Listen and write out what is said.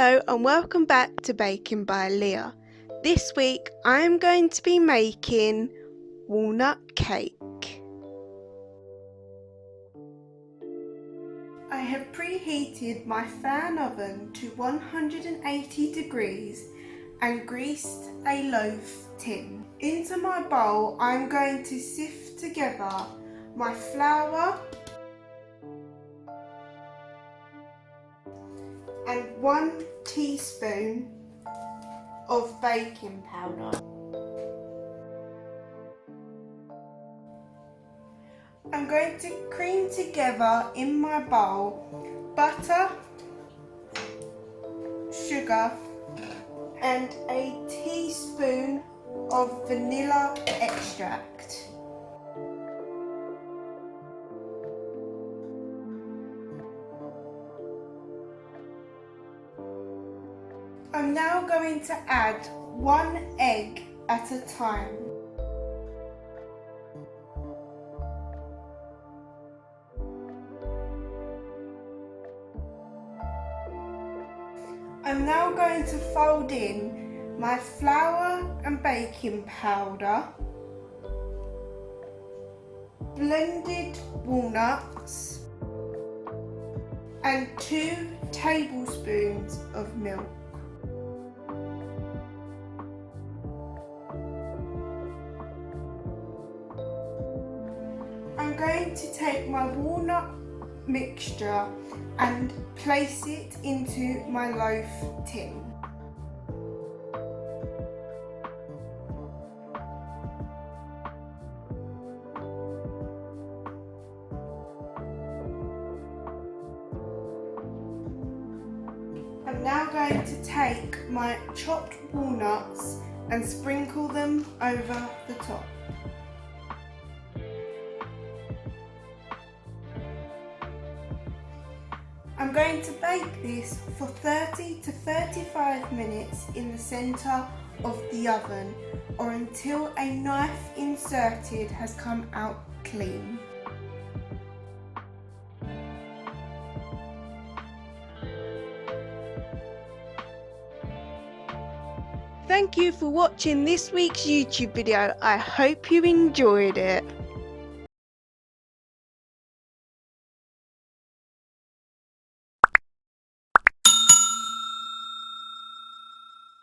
Hello and welcome back to Baking by Leah. This week I'm going to be making walnut cake. I have preheated my fan oven to 180 degrees and greased a loaf tin. Into my bowl I'm going to sift together my flour and 1 teaspoon of baking powder. I'm going to cream together in my bowl butter, sugar and a teaspoon of vanilla extract. I'm now going to add 1 egg at a time. I'm now going to fold in my flour and baking powder, blended walnuts and 2 tablespoons of milk. I'm going to take my walnut mixture and place it into my loaf tin. I'm now going to take my chopped walnuts and sprinkle them over the top. I'm going to bake this for 30 to 35 minutes in the centre of the oven or until a knife inserted has come out clean. Thank you for watching this week's YouTube video. I hope you enjoyed it.